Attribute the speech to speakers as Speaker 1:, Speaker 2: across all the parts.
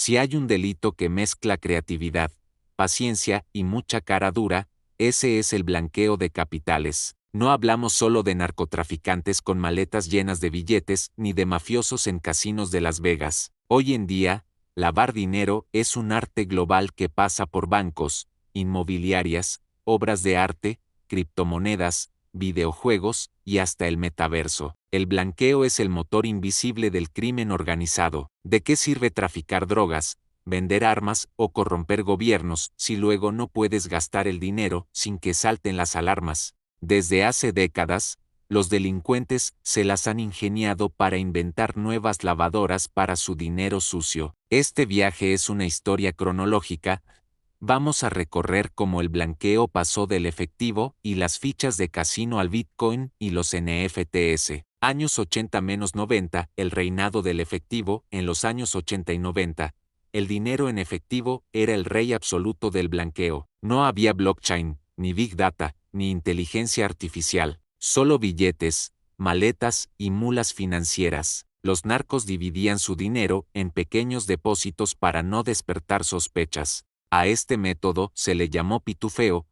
Speaker 1: Si hay un delito que mezcla creatividad, paciencia y mucha cara dura, ese es el blanqueo de capitales. No hablamos solo de narcotraficantes con maletas llenas de billetes ni de mafiosos en casinos de Las Vegas. Hoy en día, lavar dinero es un arte global que pasa por bancos, inmobiliarias, obras de arte, criptomonedas, videojuegos y hasta el metaverso. El blanqueo es el motor invisible del crimen organizado. ¿De qué sirve traficar drogas, vender armas o corromper gobiernos si luego no puedes gastar el dinero sin que salten las alarmas? Desde hace décadas, los delincuentes se las han ingeniado para inventar nuevas lavadoras para su dinero sucio. Este viaje es una historia cronológica. Vamos a recorrer cómo el blanqueo pasó del efectivo y las fichas de casino al Bitcoin y los NFTs. Años 80-90, el reinado del efectivo. En los años 80 y 90, el dinero en efectivo era el rey absoluto del blanqueo. No había blockchain, ni big data, ni inteligencia artificial, solo billetes, maletas y mulas financieras. Los narcos dividían su dinero en pequeños depósitos para no despertar sospechas. A este método se le llamó pitufeo.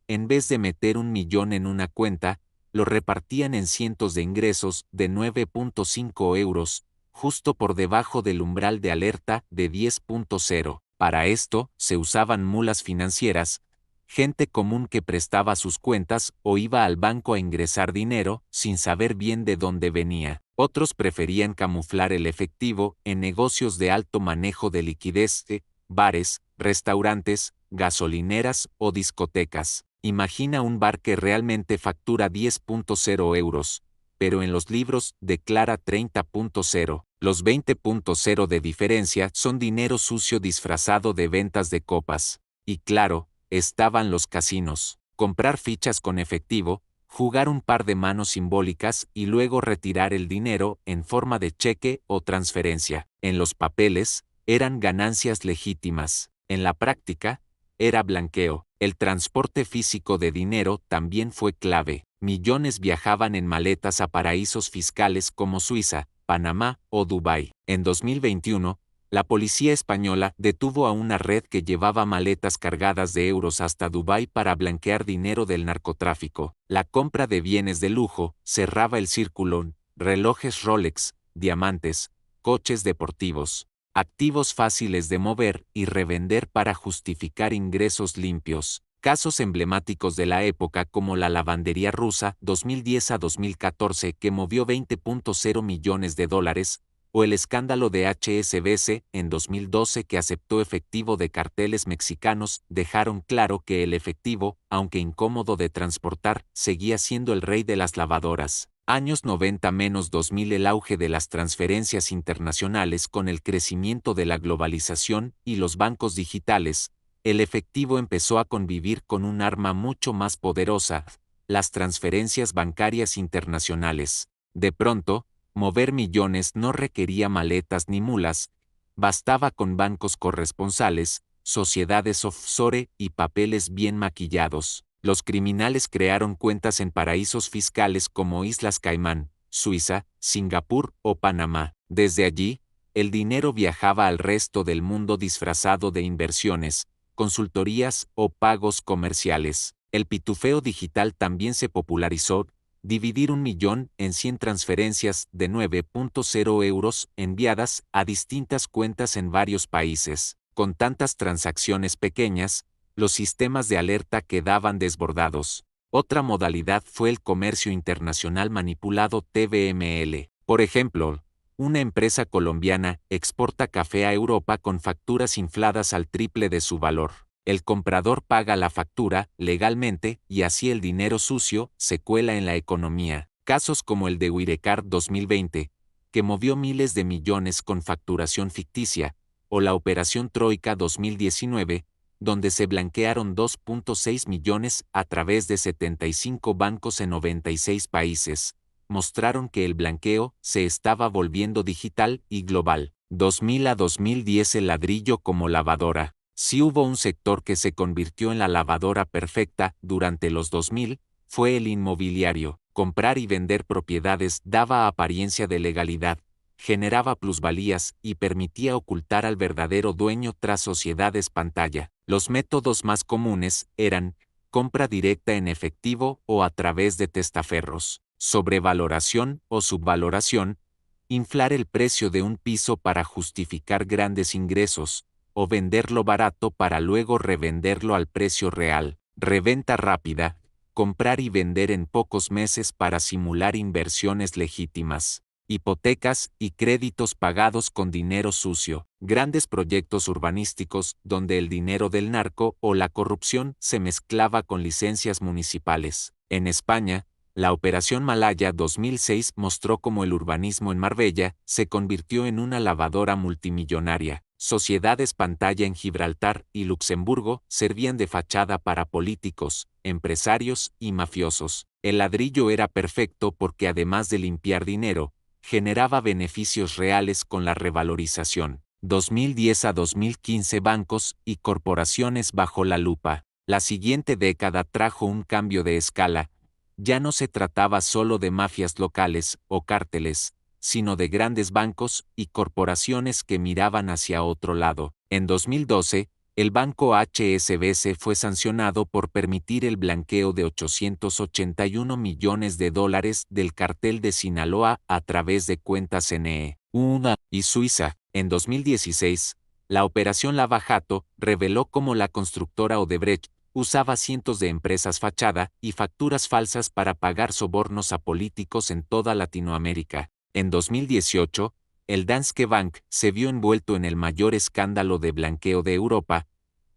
Speaker 1: En vez de meter 1.000.000 en una cuenta, lo repartían en cientos de ingresos de 9.5 euros, justo por debajo del umbral de alerta de 10.0. Para esto, se usaban mulas financieras, gente común que prestaba sus cuentas o iba al banco a ingresar dinero sin saber bien de dónde venía. Otros preferían camuflar el efectivo en negocios de alto manejo de liquidez, bares, restaurantes, gasolineras o discotecas. Imagina un bar que realmente factura 10.0 euros, pero en los libros declara 30.0. Los 20.0 de diferencia son dinero sucio disfrazado de ventas de copas. Y claro, estaban los casinos. Comprar fichas con efectivo, jugar un par de manos simbólicas y luego retirar el dinero en forma de cheque o transferencia. En los papeles, eran ganancias legítimas. En la práctica, era blanqueo. El transporte físico de dinero también fue clave. Millones viajaban en maletas a paraísos fiscales como Suiza, Panamá o Dubái. En 2021, la policía española detuvo a una red que llevaba maletas cargadas de euros hasta Dubái para blanquear dinero del narcotráfico. La compra de bienes de lujo cerraba el círculo: relojes Rolex, diamantes, coches deportivos, activos fáciles de mover y revender para justificar ingresos limpios. Casos emblemáticos de la época como la lavandería rusa 2010 a 2014 que movió 20.0 millones de dólares, o el escándalo de HSBC en 2012 que aceptó efectivo de carteles mexicanos, dejaron claro que el efectivo, aunque incómodo de transportar, seguía siendo el rey de las lavadoras. Años 90-2000, el auge de las transferencias internacionales con el crecimiento de la globalización y los bancos digitales. El efectivo empezó a convivir con un arma mucho más poderosa: las transferencias bancarias internacionales. De pronto, mover millones no requería maletas ni mulas, bastaba con bancos corresponsales, sociedades offshore y papeles bien maquillados. Los criminales crearon cuentas en paraísos fiscales como Islas Caimán, Suiza, Singapur o Panamá. Desde allí, el dinero viajaba al resto del mundo disfrazado de inversiones, consultorías o pagos comerciales. El pitufeo digital también se popularizó. Dividir 1.000.000 en 100 transferencias de 9.0 euros enviadas a distintas cuentas en varios países. Con tantas transacciones pequeñas, los sistemas de alerta quedaban desbordados. Otra modalidad fue el comercio internacional manipulado TVML. Por ejemplo, una empresa colombiana exporta café a Europa con facturas infladas al triple de su valor. El comprador paga la factura legalmente y así el dinero sucio se cuela en la economía. Casos como el de Wirecard 2020, que movió miles de millones con facturación ficticia, o la Operación Troika 2019, donde se blanquearon 2.6 millones a través de 75 bancos en 96 países, mostraron que el blanqueo se estaba volviendo digital y global. 2000 a 2010, el ladrillo como lavadora. Si hubo un sector que se convirtió en la lavadora perfecta durante los 2000, fue el inmobiliario. Comprar y vender propiedades daba apariencia de legalidad, generaba plusvalías y permitía ocultar al verdadero dueño tras sociedades pantalla. Los métodos más comunes eran compra directa en efectivo o a través de testaferros, sobrevaloración o subvaloración, inflar el precio de un piso para justificar grandes ingresos, o venderlo barato para luego revenderlo al precio real, reventa rápida, comprar y vender en pocos meses para simular inversiones legítimas, hipotecas y créditos pagados con dinero sucio, grandes proyectos urbanísticos donde el dinero del narco o la corrupción se mezclaba con licencias municipales. En España, la Operación Malaya 2006 mostró cómo el urbanismo en Marbella se convirtió en una lavadora multimillonaria. Sociedades pantalla en Gibraltar y Luxemburgo servían de fachada para políticos, empresarios y mafiosos. El ladrillo era perfecto porque además de limpiar dinero, generaba beneficios reales con la revalorización. 2010 a 2015 bancos y corporaciones bajo la lupa. La siguiente década trajo un cambio de escala. Ya no se trataba solo de mafias locales o cárteles, sino de grandes bancos y corporaciones que miraban hacia otro lado. En 2012, el banco HSBC fue sancionado por permitir el blanqueo de $881 millones del cartel de Sinaloa a través de cuentas NE1 y Suiza. En 2016, la Operación Lava Jato reveló cómo la constructora Odebrecht usaba cientos de empresas fachada y facturas falsas para pagar sobornos a políticos en toda Latinoamérica. En 2018, el Danske Bank se vio envuelto en el mayor escándalo de blanqueo de Europa,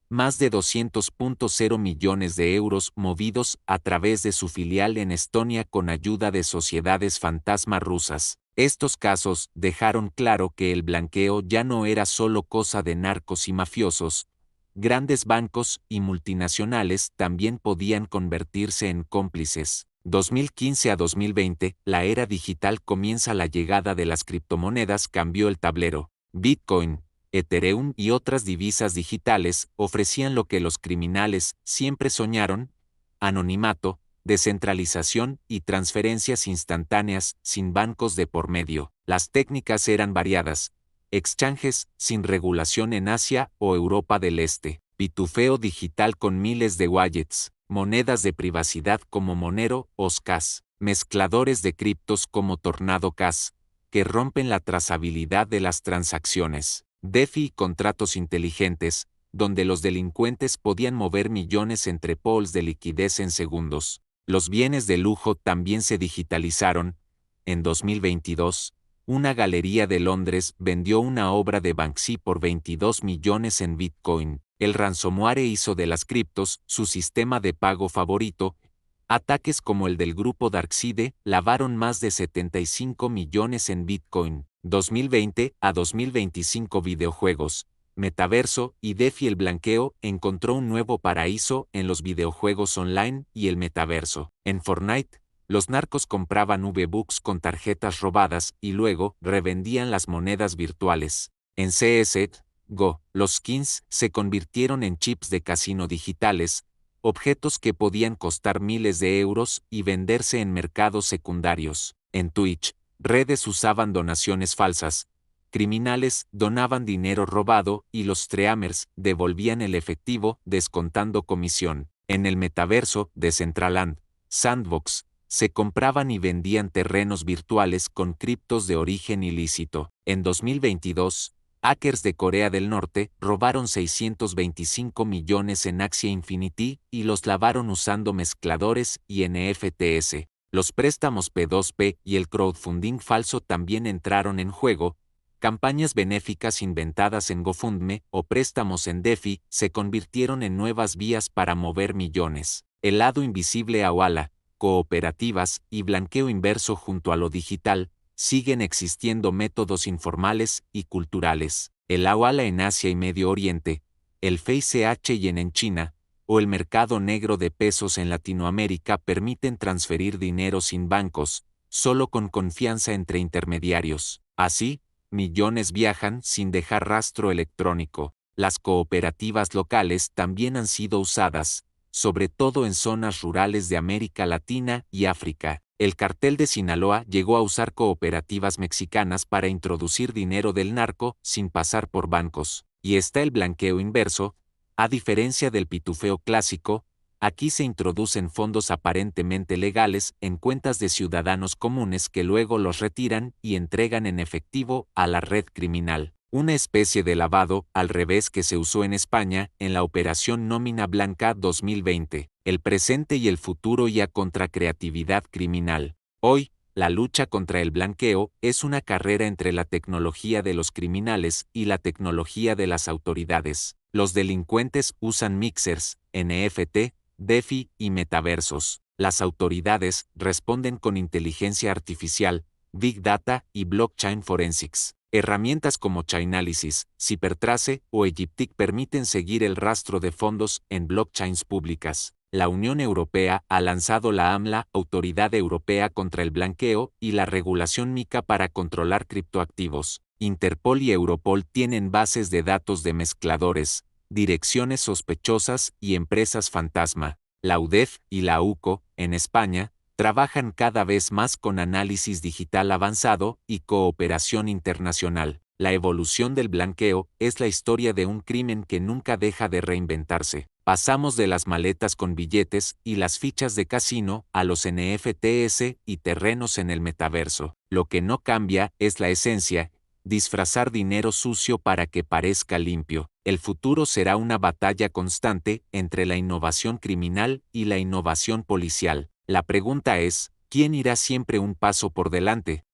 Speaker 1: más de 200.0 millones de euros movidos a través de su filial en Estonia con ayuda de sociedades fantasma rusas. Estos casos dejaron claro que el blanqueo ya no era solo cosa de narcos y mafiosos. Grandes bancos y multinacionales también podían convertirse en cómplices. 2015 a 2020, la era digital comienza. La llegada de las criptomonedas cambió el tablero. Bitcoin, Ethereum y otras divisas digitales ofrecían lo que los criminales siempre soñaron: anonimato, descentralización y transferencias instantáneas sin bancos de por medio. Las técnicas eran variadas. Exchanges sin regulación en Asia o Europa del Este. Pitufeo digital con miles de wallets. Monedas de privacidad como Monero o Scaz. Mezcladores de criptos como Tornado Cash, que rompen la trazabilidad de las transacciones. DeFi y contratos inteligentes, donde los delincuentes podían mover millones entre pools de liquidez en segundos. Los bienes de lujo también se digitalizaron. En 2022, una galería de Londres vendió una obra de Banksy por 22 millones en Bitcoin. El ransomware hizo de las criptos su sistema de pago favorito. Ataques como el del grupo Darkside lavaron más de 75 millones en Bitcoin. 2020 a 2025 videojuegos, metaverso y DeFi. El blanqueo encontró un nuevo paraíso en los videojuegos online y el metaverso. En Fortnite, los narcos compraban V-Bucks con tarjetas robadas y luego revendían las monedas virtuales. En CS:GO, los skins se convirtieron en chips de casino digitales, objetos que podían costar miles de euros y venderse en mercados secundarios. En Twitch, redes usaban donaciones falsas. Criminales donaban dinero robado y los streamers devolvían el efectivo descontando comisión. En el metaverso, Decentraland, Sandbox, se compraban y vendían terrenos virtuales con criptos de origen ilícito. En 2022, hackers de Corea del Norte robaron 625 millones en Axie Infinity y los lavaron usando mezcladores y NFTs. Los préstamos P2P y el crowdfunding falso también entraron en juego. Campañas benéficas inventadas en GoFundMe o préstamos en DeFi se convirtieron en nuevas vías para mover millones. El lado invisible Awala, cooperativas y blanqueo inverso. Junto a lo digital, siguen existiendo métodos informales y culturales. El Awala en Asia y Medio Oriente, el FaceAhy en China, o el mercado negro de pesos en Latinoamérica permiten transferir dinero sin bancos, solo con confianza entre intermediarios. Así, millones viajan sin dejar rastro electrónico. Las cooperativas locales también han sido usadas, sobre todo en zonas rurales de América Latina y África. El cartel de Sinaloa llegó a usar cooperativas mexicanas para introducir dinero del narco sin pasar por bancos. Y está el blanqueo inverso. A diferencia del pitufeo clásico, aquí se introducen fondos aparentemente legales en cuentas de ciudadanos comunes que luego los retiran y entregan en efectivo a la red criminal. Una especie de lavado al revés que se usó en España en la Operación Nómina Blanca 2020, el presente y el futuro ya contra creatividad criminal. Hoy, la lucha contra el blanqueo es una carrera entre la tecnología de los criminales y la tecnología de las autoridades. Los delincuentes usan mixers, NFT, DeFi y metaversos. Las autoridades responden con inteligencia artificial, Big Data y Blockchain Forensics. Herramientas como Chainalysis, Cybertrace o Egyptic permiten seguir el rastro de fondos en blockchains públicas. La Unión Europea ha lanzado la AMLA, Autoridad Europea contra el Blanqueo, y la regulación MiCA para controlar criptoactivos. Interpol y Europol tienen bases de datos de mezcladores, direcciones sospechosas y empresas fantasma. La UDEF y la UCO, en España, trabajan cada vez más con análisis digital avanzado y cooperación internacional. La evolución del blanqueo es la historia de un crimen que nunca deja de reinventarse. Pasamos de las maletas con billetes y las fichas de casino a los NFTs y terrenos en el metaverso. Lo que no cambia es la esencia: disfrazar dinero sucio para que parezca limpio. El futuro será una batalla constante entre la innovación criminal y la innovación policial. La pregunta es, ¿quién irá siempre un paso por delante?